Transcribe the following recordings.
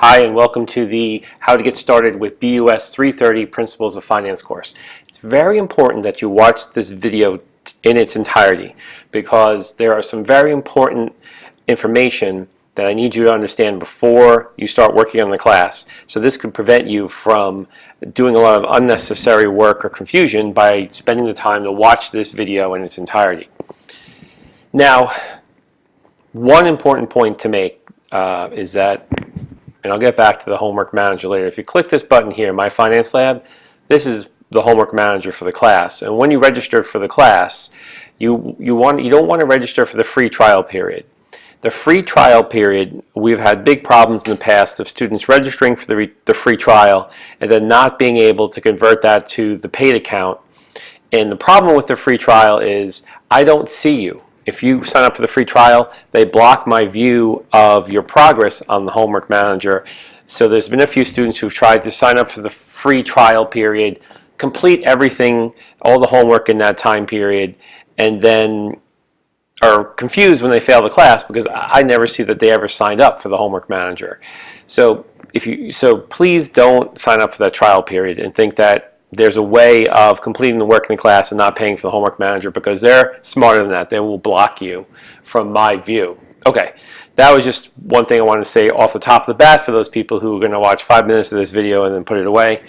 Hi, and welcome to the How to Get Started with BUS330 Principles of Finance course. It's very important that you watch this video in its entirety because there are some very important information that I need you to understand before you start working on the class. So this could prevent you from doing a lot of unnecessary work or confusion by spending the time to watch this video in its entirety. Now, one important point to make is that, and I'll get back to the homework manager later. If you click this button here, My Finance Lab, this is the homework manager for the class. And when you register for the class, you don't want to register for the free trial period. The free trial period, we've had big problems in the past of students registering for the free trial and then not being able to convert that to the paid account. And the problem with the free trial is I don't see you. If you sign up for the free trial, they block my view of your progress on the homework manager. So there's been a few students who've tried to sign up for the free trial period, complete everything, all the homework in that time period, and then are confused when they fail the class because I never see that they ever signed up for the homework manager. So please don't sign up for that trial period and think that there's a way of completing the work in the class and not paying for the homework manager, because they're smarter than that. They will block you from my view. Okay, that was just one thing I wanted to say off the top of the bat for those people who are going to watch 5 minutes of this video and then put it away.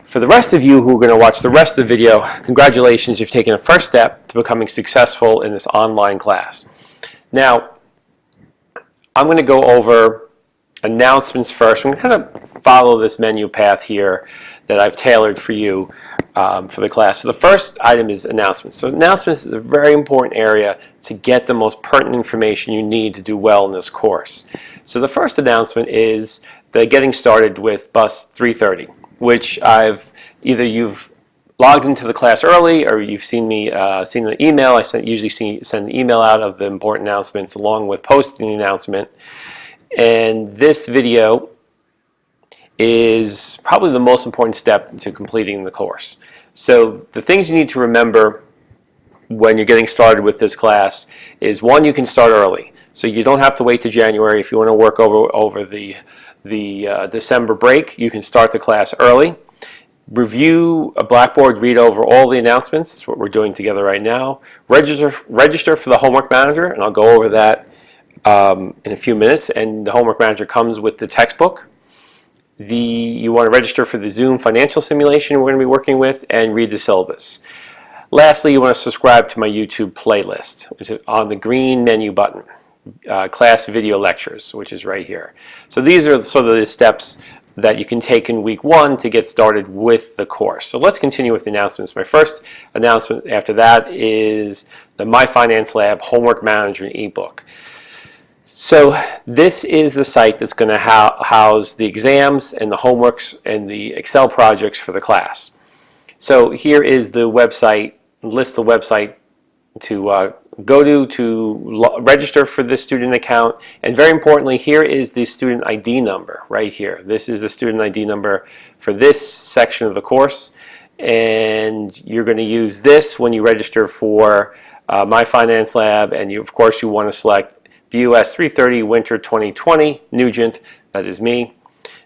For the rest of you who are going to watch the rest of the video, congratulations, you've taken a first step to becoming successful in this online class. Now, I'm going to go over announcements first. I'm going to kind of follow this menu path here that I've tailored for you for the class. So the first item is announcements. So announcements is a very important area to get the most pertinent information you need to do well in this course. So the first announcement is the Getting Started with BUS330, which either you've logged into the class early or you've seen the email. I usually send an email out of the important announcements along with posting the announcement. And this video is probably the most important step to completing the course. So the things you need to remember when you're getting started with this class is, one, you can start early. So you don't have to wait to January. If you want to work over the December break, you can start the class early. Review a Blackboard, read over all the announcements. That's what we're doing together right now. Register for the homework manager, and I'll go over that in a few minutes. And the homework manager comes with the textbook. You want to register for the Zoom financial simulation we're going to be working with, and read the syllabus. Lastly, you want to subscribe to my YouTube playlist, which is on the green menu button, class video lectures, which is right here. So these are sort of the steps that you can take in week 1 to get started with the course. So let's continue with the announcements. My first announcement after that is the My Finance Lab Homework Manager ebook. So this is the site that's going to house the exams and the homeworks and the Excel projects for the class. So here is the website, list the website to go to register for this student account. And very importantly, here is the student ID number right here. This is the student ID number for this section of the course. And you're going to use this when you register for My Finance Lab. And of course, you want to select BUS330 Winter 2020 Nugent. That is me.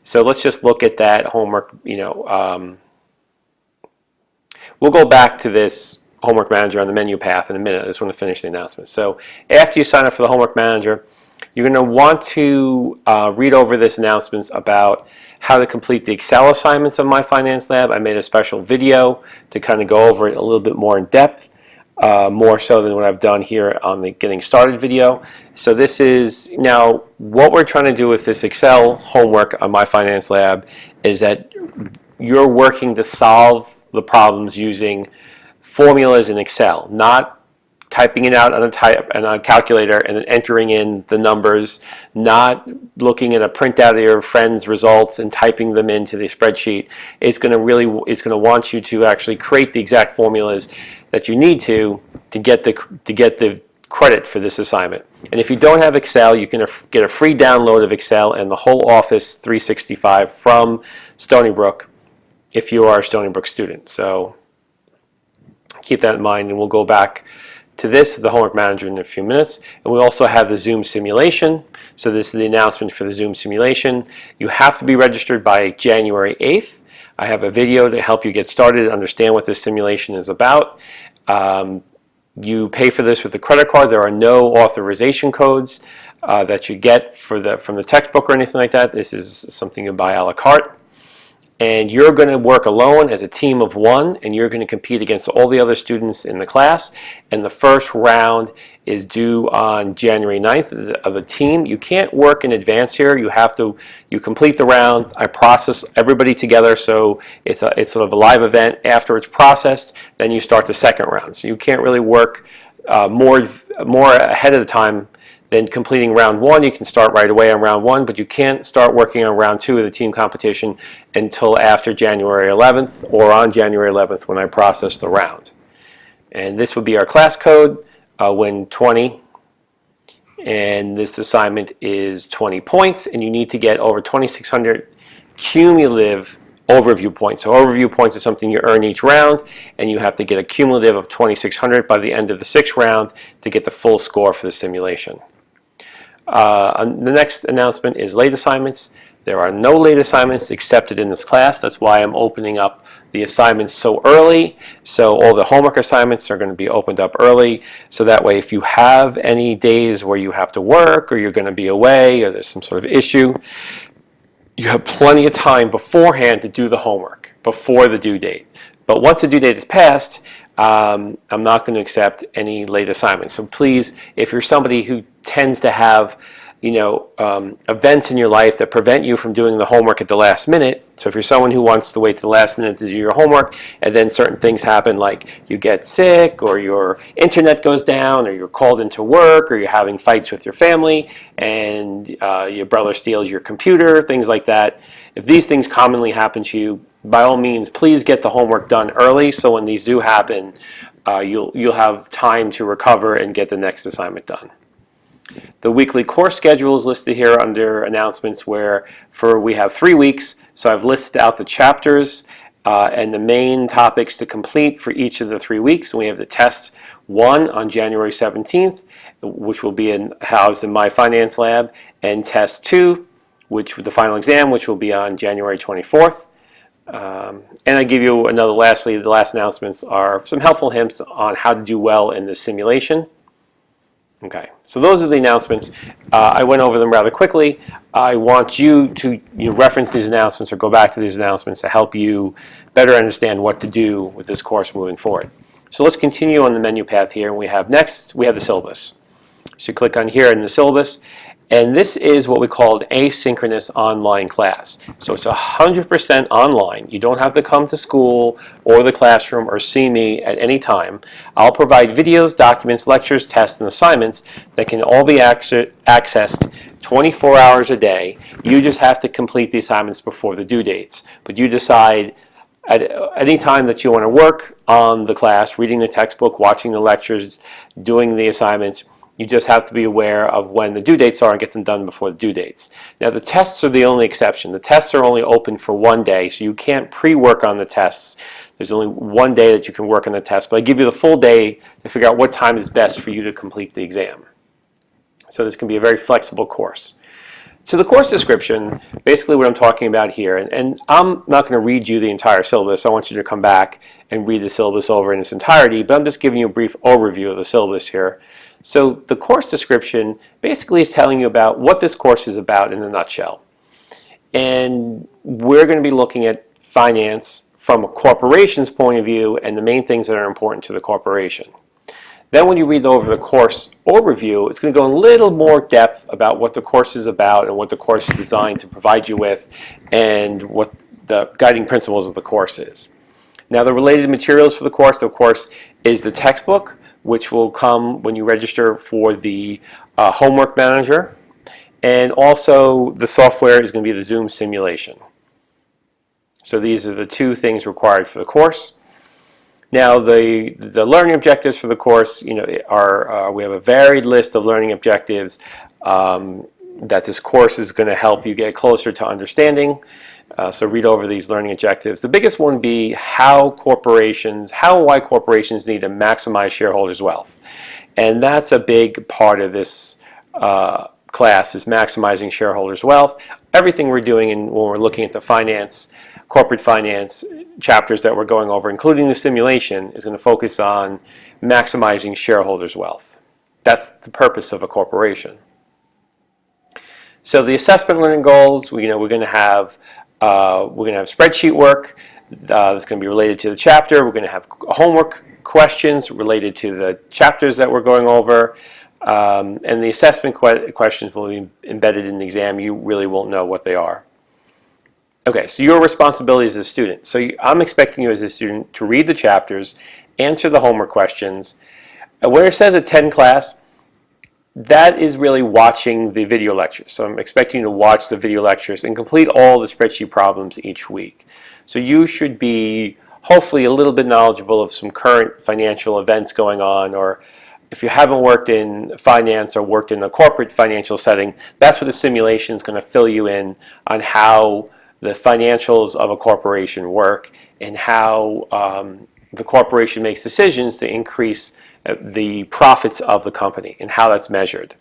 So let's just look at that homework. We'll go back to this homework manager on the menu path in a minute. I just want to finish the announcement. So after you sign up for the homework manager, you're going to want to read over this announcements about how to complete the Excel assignments of My Finance Lab. I made a special video to kind of go over it a little bit more in depth. More so than what I've done here on the Getting Started video. So this is now what we're trying to do with this Excel homework on My Finance Lab is that you're working to solve the problems using formulas in Excel, not typing it out on a calculator and then entering in the numbers, not looking at a printout of your friend's results and typing them into the spreadsheet. It's going to want you to actually create the exact formulas that you need to get the credit for this assignment. And if you don't have Excel, you can get a free download of Excel and the whole Office 365 from Stony Brook if you are a Stony Brook student. So keep that in mind, and we'll go back to this, the homework manager, in a few minutes. And we also have the Zoom simulation. So this is the announcement for the Zoom simulation. You have to be registered by January 8th. I have a video to help you get started and understand what this simulation is about. You pay for this with a credit card. There are no authorization codes that you get from the textbook or anything like that. This is something you buy a la carte. And you're going to work alone as a team of one, and you're going to compete against all the other students in the class. And the first round is due on January 9th of the team. You can't work in advance here. You complete the round. I process everybody together, so it's sort of a live event. After it's processed, then you start the second round. So you can't really work more ahead of the time than completing round one. You can start right away on round one, but you can't start working on round two of the team competition until after January 11th or on January 11th when I process the round. And this would be our class code, win 20. And this assignment is 20 points, and you need to get over 2,600 cumulative overview points. So overview points is something you earn each round, and you have to get a cumulative of 2,600 by the end of the sixth round to get the full score for the simulation. The next announcement is late assignments. There are no late assignments accepted in this class. That's why I'm opening up the assignments so early. So all the homework assignments are going to be opened up early. So that way, if you have any days where you have to work, or you're going to be away, or there's some sort of issue, you have plenty of time beforehand to do the homework before the due date. But once the due date is passed, I'm not going to accept any late assignments. So please, if you're somebody who tends to have, events in your life that prevent you from doing the homework at the last minute. So if you're someone who wants to wait to the last minute to do your homework, and then certain things happen, like you get sick, or your internet goes down, or you're called into work, or you're having fights with your family, and your brother steals your computer, things like that. If these things commonly happen to you, by all means, please get the homework done early, so when these do happen, you'll have time to recover and get the next assignment done. The weekly course schedule is listed here under announcements, where we have 3 weeks. So I've listed out the chapters and the main topics to complete for each of the 3 weeks. And we have the test 1 on January 17th, which will be housed in my finance lab, and test 2, the final exam, which will be on January 24th. And I give you lastly, the last announcements are some helpful hints on how to do well in this simulation. Okay, so those are the announcements. I went over them rather quickly. I want you to reference these announcements or go back to these announcements to help you better understand what to do with this course moving forward. So let's continue on the menu path here. And we have the syllabus. So you click on here in the syllabus. And this is what we call an asynchronous online class. So it's 100% online. You don't have to come to school or the classroom or see me at any time. I'll provide videos, documents, lectures, tests, and assignments that can all be accessed 24 hours a day. You just have to complete the assignments before the due dates. But you decide at any time that you want to work on the class, reading the textbook, watching the lectures, doing the assignments. You just have to be aware of when the due dates are and get them done before the due dates. Now, the tests are the only exception. The tests are only open for 1 day, so you can't pre-work on the tests. There's only 1 day that you can work on the test, but I give you the full day to figure out what time is best for you to complete the exam. So this can be a very flexible course. So the course description, basically what I'm talking about here, and I'm not going to read you the entire syllabus. I want you to come back and read the syllabus over in its entirety, but I'm just giving you a brief overview of the syllabus here. So the course description basically is telling you about what this course is about in a nutshell. And we're going to be looking at finance from a corporation's point of view and the main things that are important to the corporation. Then when you read over the course overview, it's going to go in a little more depth about what the course is about and what the course is designed to provide you with and what the guiding principles of the course is. Now, the related materials for the course, of course, is the textbook, which will come when you register for the homework manager. And also the software is going to be the Zoom simulation. So these are the 2 things required for the course. Now the learning objectives for the course, are we have a varied list of learning objectives that this course is going to help you get closer to understanding. So read over these learning objectives. The biggest one would be how why corporations need to maximize shareholders' wealth. And that's a big part of this class, is maximizing shareholders' wealth. Everything we're doing when we're looking at the corporate finance chapters that we're going over, including the simulation, is going to focus on maximizing shareholders' wealth. That's the purpose of a corporation. So the assessment learning goals, we're going to have spreadsheet work that's going to be related to the chapter. We're going to have homework questions related to the chapters that we're going over. And the assessment questions will be embedded in the exam. You really won't know what they are. Okay, so your responsibility as a student. So I'm expecting you as a student to read the chapters, answer the homework questions. Where it says attend class, that is really watching the video lectures. So I'm expecting you to watch the video lectures and complete all the spreadsheet problems each week. So you should be hopefully a little bit knowledgeable of some current financial events going on, or if you haven't worked in finance or worked in a corporate financial setting, that's what the simulation is going to fill you in on how the financials of a corporation work and how the corporation makes decisions to increase the profits of the company and how that's measured.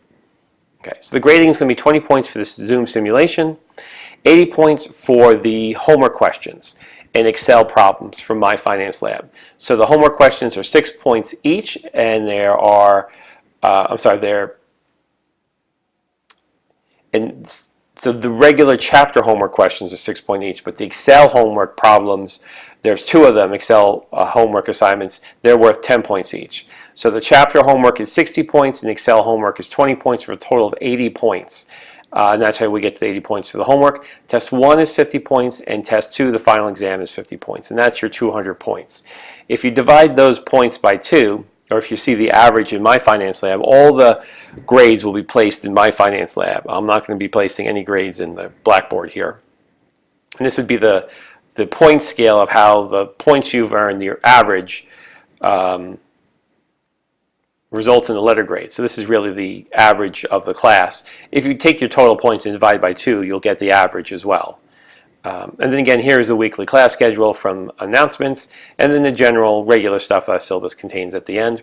Okay, so the grading is going to be 20 points for this Zoom simulation, 80 points for the homework questions and Excel problems from my finance lab. So the homework questions are 6 points each, and there are, so the regular chapter homework questions are 6 points each, but the Excel homework problems, there's 2 of them, Excel homework assignments, they're worth 10 points each. So the chapter homework is 60 points and Excel homework is 20 points for a total of 80 points. And that's how we get to the 80 points for the homework. Test 1 is 50 points, and Test 2, the final exam, is 50 points. And that's your 200 points. If you divide those points by 2, or if you see the average in my finance lab, all the grades will be placed in my finance lab. I'm not going to be placing any grades in the Blackboard here. And this would be the point scale of how the points you've earned, your average, results in the letter grade. So this is really the average of the class. If you take your total points and divide by 2, you'll get the average as well. And then again, here's the weekly class schedule from announcements, and then the general regular stuff that syllabus contains at the end.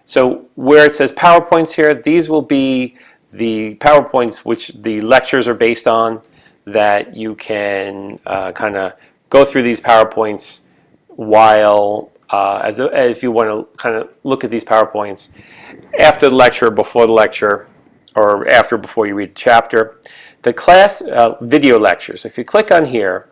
So where it says PowerPoints here, these will be the PowerPoints which the lectures are based on, that you can kind of go through these PowerPoints while if you want to kind of look at these PowerPoints after the lecture, before the lecture, or before you read the chapter. The class video lectures, if you click on here,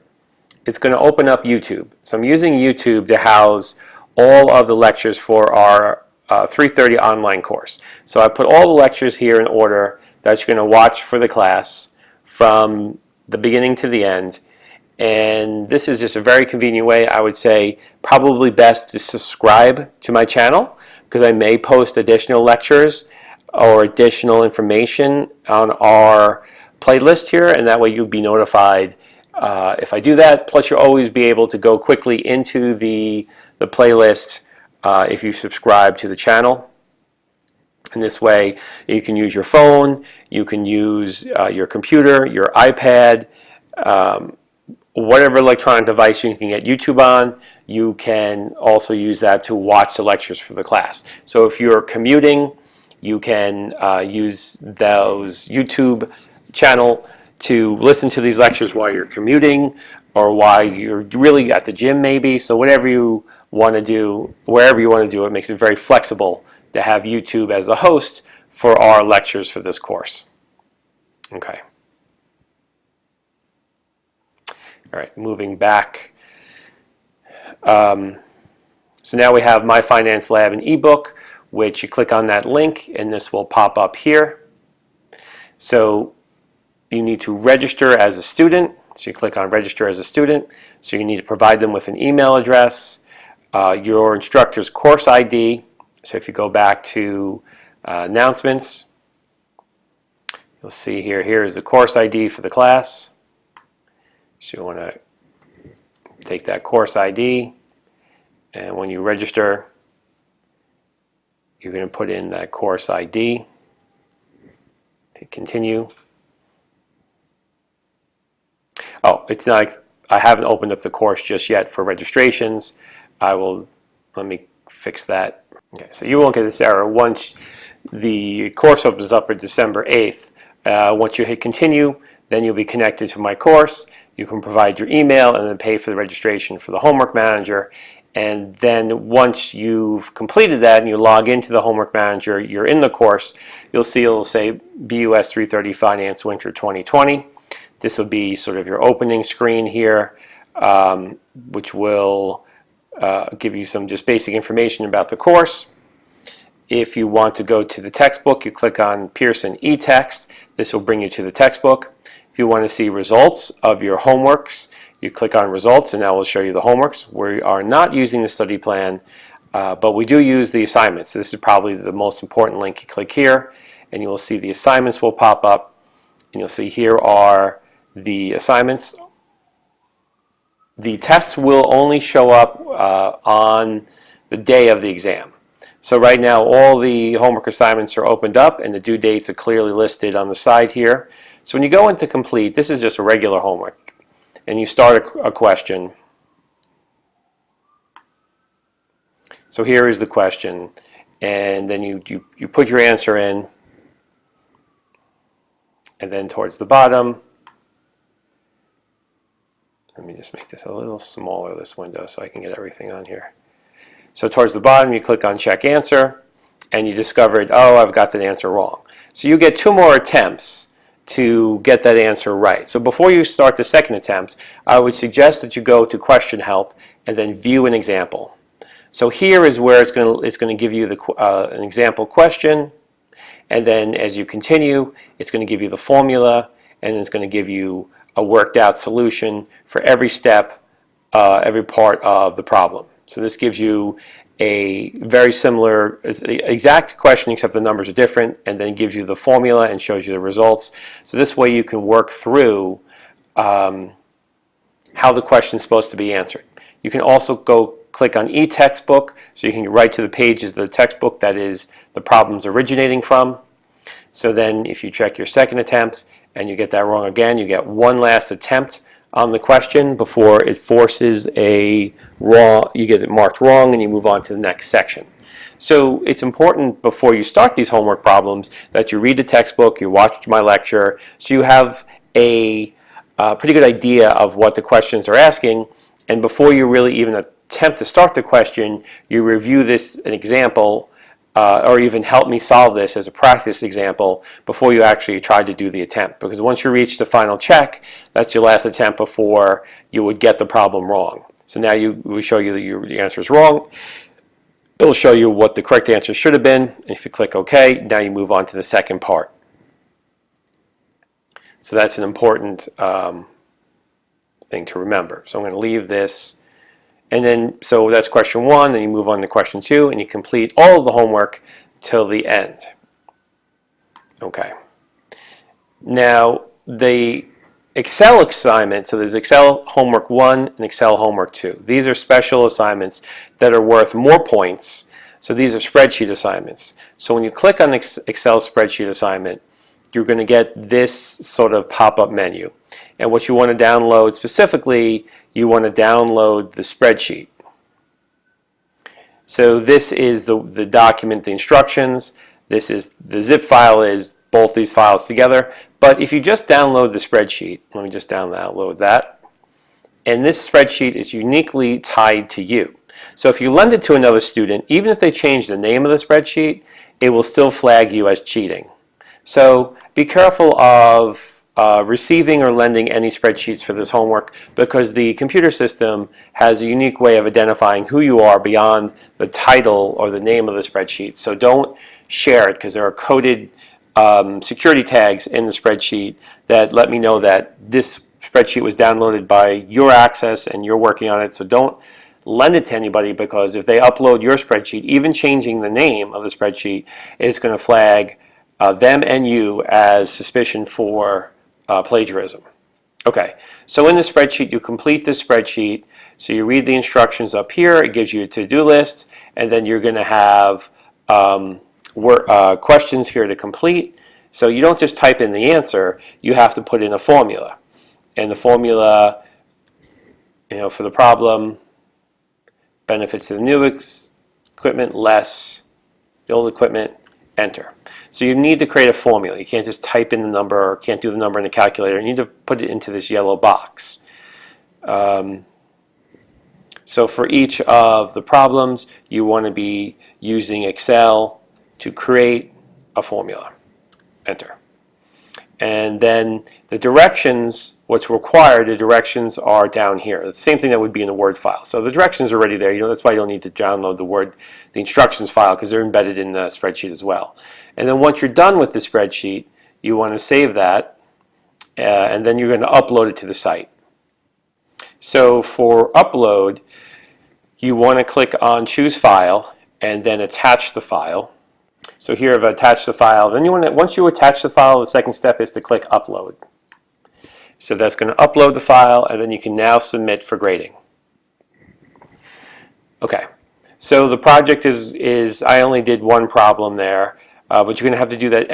it's going to open up YouTube. So I'm using YouTube to house all of the lectures for our 330 online course. So I put all the lectures here in order that you're going to watch for the class from the beginning to the end. And this is just a very convenient way. I would say probably best to subscribe to my channel, because I may post additional lectures or additional information on our playlist here, and that way you'll be notified if I do that. Plus you'll always be able to go quickly into the playlist if you subscribe to the channel. And this way you can use your phone, you can use your computer, your iPad, whatever electronic device you can get YouTube on. You can also use that to watch the lectures for the class. So if you're commuting, you can use those YouTube channel to listen to these lectures while you're commuting, or while you're really at the gym maybe. So whatever you want to do, wherever you want to do it, makes it very flexible to have YouTube as a host for our lectures for this course. Okay. All right, moving back. So now we have My Finance Lab, an ebook, which you click on that link and this will pop up here. So you need to register as a student. So you click on register as a student. So you need to provide them with an email address, your instructor's course ID. So if you go back to announcements, you'll see here is the course ID for the class. So you want to take that course ID, and when you register, you're going to put in that course ID. Hit continue. Oh, it's not. I haven't opened up the course just yet for registrations. Let me fix that. Okay, so you won't get this error once the course opens up on December 8th. Once you hit continue, then you'll be connected to my course. You can provide your email and then pay for the registration for the homework manager. And then once you've completed that and you log into the homework manager, you're in the course, you'll see it'll say BUS330 Finance Winter 2020. This will be sort of your opening screen here, which will give you some just basic information about the course. If you want to go to the textbook, you click on Pearson eText. This will bring you to the textbook. If you want to see results of your homeworks, you click on results and that will show you the homeworks. We are not using the study plan, but we do use the assignments. So this is probably the most important link. You click here and you will see the assignments will pop up. And you'll see here are the assignments. The tests will only show up on the day of the exam. So right now all the homework assignments are opened up and the due dates are clearly listed on the side here. So when you go into complete, this is just a regular homework. And you start a question. So here is the question, and then you put your answer in, and then towards the bottom, let me just make this a little smaller, this window, so I can get everything on here. So towards the bottom, you click on check answer, and you discovered, oh, I've got that answer wrong. So you get 2 more attempts to get that answer right. So before you start the second attempt, I would suggest that you go to question help and then view an example. So here is where it's going to give you an example question, and then as you continue, it's going to give you the formula, and it's going to give you a worked out solution for every step, every part of the problem. So this gives you a very similar, exact question except the numbers are different, and then gives you the formula and shows you the results. So this way you can work through how the question is supposed to be answered. You can also go click on e-textbook, so you can get right to the pages of the textbook that is the problems originating from. So then if you check your second attempt and you get that wrong again, you get one last attempt on the question before it forces a wrong, you get it marked wrong and you move on to the next section. So it's important before you start these homework problems that you read the textbook, you watch my lecture, so you have a pretty good idea of what the questions are asking, and before you really even attempt to start the question, you review an example or even help me solve this as a practice example before you actually try to do the attempt. Because once you reach the final check, that's your last attempt before you would get the problem wrong. So now we will show you that your answer is wrong. It will show you what the correct answer should have been. And if you click OK, now you move on to the second part. So that's an important thing to remember. So I'm going to leave this. And then, so that's question 1, then you move on to question 2, and you complete all of the homework till the end. Okay. Now, the Excel assignment, so there's Excel homework 1 and Excel homework 2. These are special assignments that are worth more points. So these are spreadsheet assignments. So when you click on Excel spreadsheet assignment, you're going to get this sort of pop-up menu. And what you want to download specifically, you want to download the spreadsheet. So this is the document, the instructions. This is the zip file is both these files together. But if you just download the spreadsheet, let me just download that. And this spreadsheet is uniquely tied to you. So if you lend it to another student, even if they change the name of the spreadsheet, it will still flag you as cheating. So be careful of receiving or lending any spreadsheets for this homework, because the computer system has a unique way of identifying who you are beyond the title or the name of the spreadsheet. So don't share it, because there are coded security tags in the spreadsheet that let me know that this spreadsheet was downloaded by your access and you're working on it. So don't lend it to anybody, because if they upload your spreadsheet, even changing the name of the spreadsheet is going to flag them and you as suspicion for plagiarism. Okay, so in the spreadsheet, you complete the spreadsheet. So you read the instructions up here. It gives you a to-do list, and then you're going to have questions here to complete. So you don't just type in the answer. You have to put in a formula. and the formula, for the problem, benefits to the new equipment less the old equipment, enter. So you need to create a formula. You can't just type in the number or can't do the number in the calculator. You need to put it into this yellow box. So for each of the problems, you want to be using Excel to create a formula. Enter. And then the directions, what's required, the directions are down here. The same thing that would be in a Word file. So the directions are already there. That's why you don't need to download the instructions file, because they're embedded in the spreadsheet as well. And then once you're done with the spreadsheet, you want to save that, and then you're going to upload it to the site. So for upload, you want to click on Choose File and then attach the file. So here I've attached the file. Then once you attach the file, the second step is to click Upload. So that's going to upload the file, and then you can now submit for grading. Okay, so the project is I only did one problem there, but you're going to have to do that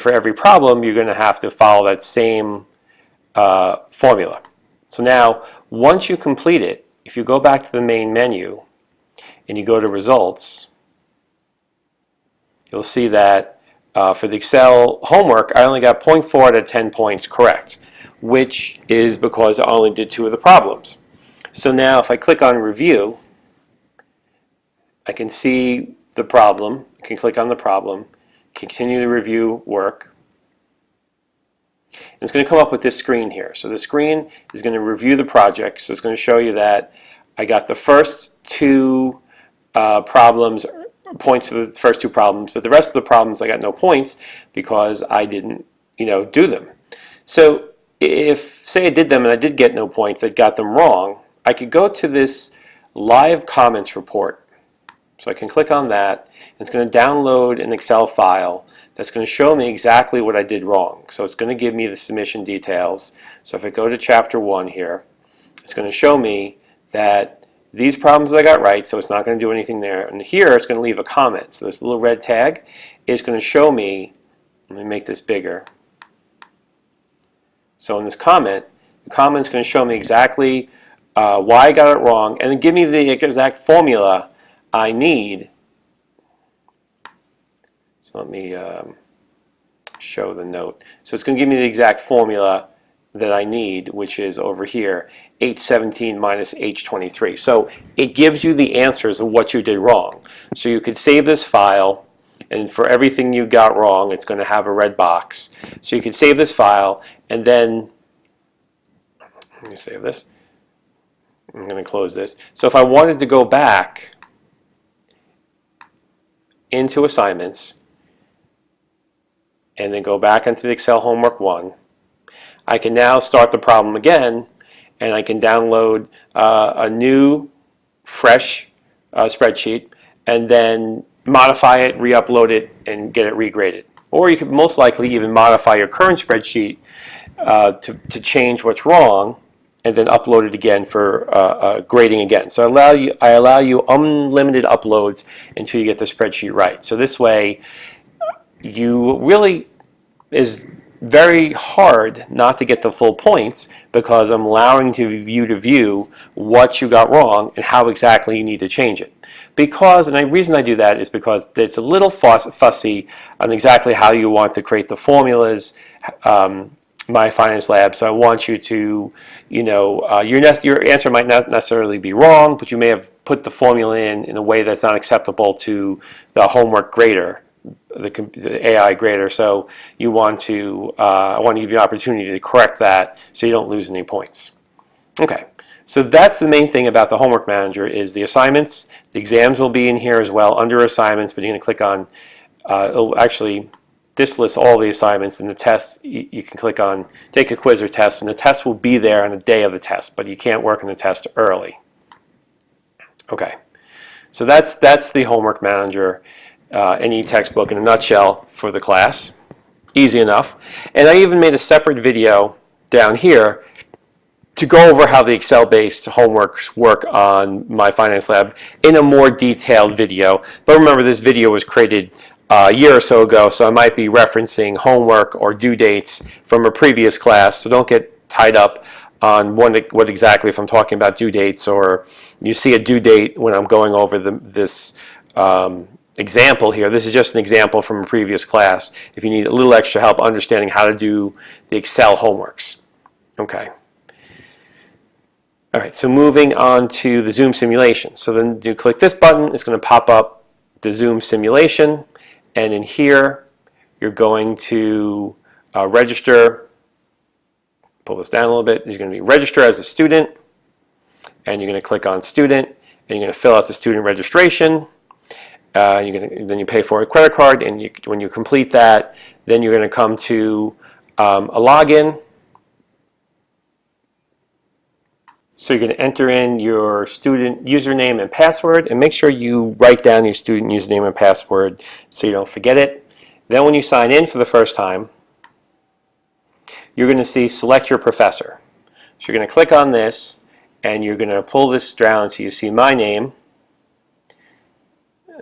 for every problem. You're going to have to follow that same formula. So now, once you complete it, if you go back to the main menu and you go to Results, you'll see that for the Excel homework, I only got 0.4 out of 10 points correct, which is because I only did 2 of the problems. So now if I click on Review, I can see the problem. I can click on the problem, continue to review work. And it's going to come up with this screen here. So the screen is going to review the project. So it's going to show you that I got the first 2 problems, points for the first 2 problems, but the rest of the problems I got no points because I didn't, do them. So if, say I did them and I did get no points, I got them wrong, I could go to this live comments report. So I can click on that, and it's going to download an Excel file that's going to show me exactly what I did wrong. So it's going to give me the submission details. So if I go to Chapter 1 here, it's going to show me that these problems I got right, so it's not going to do anything there. And here it's going to leave a comment. So this little red tag is going to show me, let me make this bigger. So in this comment, the comment is going to show me exactly why I got it wrong, and then give me the exact formula I need. So let me show the note. So it's going to give me the exact formula that I need, which is over here, H17 minus H23. So it gives you the answers of what you did wrong. So you could save this file, and for everything you got wrong, it's going to have a red box. So you can save this file, and then, let me save this. I'm going to close this. So if I wanted to go back into assignments and then go back into the Excel Homework 1, I can now start the problem again, and I can download a new, fresh spreadsheet and then modify it, re-upload it, and get it regraded. Or you could most likely even modify your current spreadsheet to change what's wrong, and then upload it again for grading again. So I allow you unlimited uploads until you get the spreadsheet right. So this way, you really is very hard not to get the full points, because I'm allowing you to view what you got wrong and how exactly you need to change it. Because, and the reason I do that is because it's a little fussy on exactly how you want to create the formulas, My Finance Lab. So I want you to, your answer might not necessarily be wrong, but you may have put the formula in a way that's not acceptable to the homework grader, the AI grader. So you want to, I want to give you an opportunity to correct that so you don't lose any points. Okay, so that's the main thing about the Homework Manager is the assignments. The exams will be in here as well under assignments, but you're going to click on, actually, this lists all the assignments, and the tests you can click on take a quiz or test, and the test will be there on the day of the test, but you can't work on the test early. Okay, so that's the Homework Manager, any textbook in a nutshell for the class. Easy enough. And I even made a separate video down here to go over how the Excel-based homeworks work on My Finance Lab in a more detailed video. But remember, this video was created a year or so ago, so I might be referencing homework or due dates from a previous class, so don't get tied up on what exactly, if I'm talking about due dates, or you see a due date when I'm going over this example here. This is just an example from a previous class. If you need a little extra help understanding how to do the Excel homeworks. Okay. All right, so moving on to the Zoom simulation. So then you click this button, it's going to pop up the Zoom simulation, and in here you're going to register. Pull this down a little bit. You're going to be register as a student, and you're going to click on student, and you're going to fill out the student registration. Then you pay for a credit card, and when you complete that, then you're going to come to a login. So you're going to enter in your student username and password, and make sure you write down your student username and password so you don't forget it. Then when you sign in for the first time, you're going to see select your professor. So you're going to click on this, and you're going to pull this down so you see my name.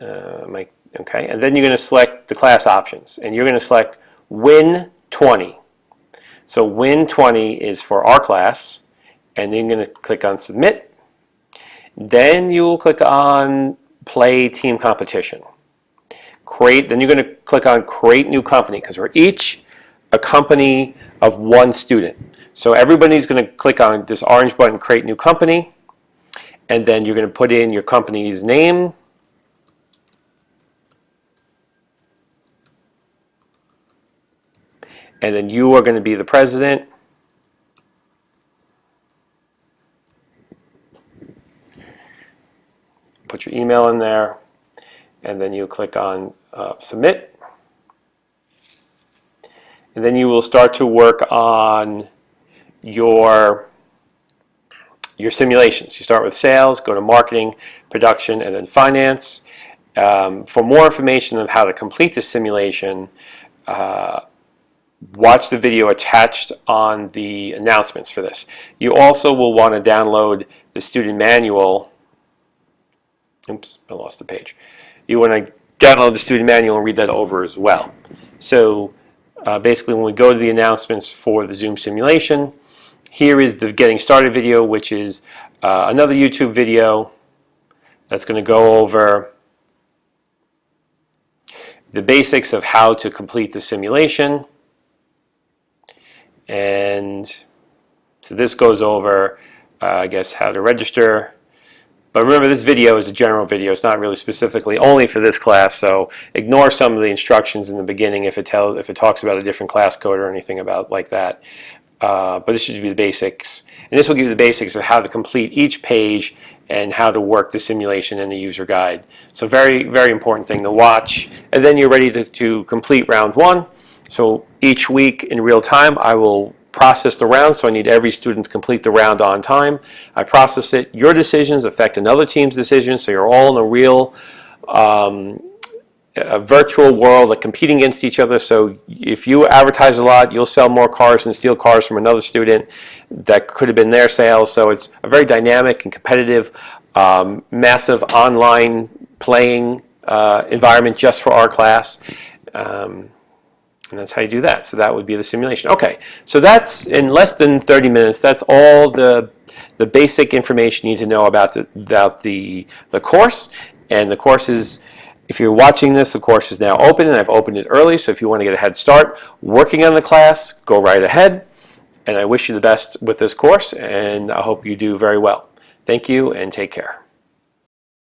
Okay, and then you're going to select the class options, and you're going to select Win 20. So Win 20 is for our class, and then you're going to click on Submit. Then you will click on Play Team Competition. Then you're going to click on Create New Company, because we're each a company of one student. So everybody's going to click on this orange button, Create New Company, and then you're going to put in your company's name, and then you are going to be the president. Put your email in there, and then you click on Submit. And then you will start to work on your simulations. You start with sales, go to marketing, production, and then finance. For more information on how to complete the simulation, watch the video attached on the announcements for this. You also will want to download the student manual. Oops, I lost the page. You want to download the student manual and read that over as well. So basically, when we go to the announcements for the Zoom simulation, here is the Getting Started video, which is another YouTube video that's going to go over the basics of how to complete the simulation. And so this goes over, I guess, how to register. But remember, this video is a general video. It's not really specifically only for this class, so ignore some of the instructions in the beginning if it talks about a different class code or anything about like that. But this should be the basics. And this will give you the basics of how to complete each page and how to work the simulation and the user guide. So very, very important thing to watch. And then you're ready to complete round one. So each week in real time, I will process the round, so I need every student to complete the round on time. I process it. Your decisions affect another team's decisions, so you're all in a real a virtual world, like competing against each other. So if you advertise a lot, you'll sell more cars and steal cars from another student that could have been their sales. So it's a very dynamic and competitive, massive online playing environment just for our class. And that's how you do that. So that would be the simulation. Okay, so that's in less than 30 minutes. That's all the basic information you need to know about the course. And the course is, if you're watching this, the course is now open, and I've opened it early. So if you want to get a head start working on the class, go right ahead. And I wish you the best with this course, and I hope you do very well. Thank you, and take care.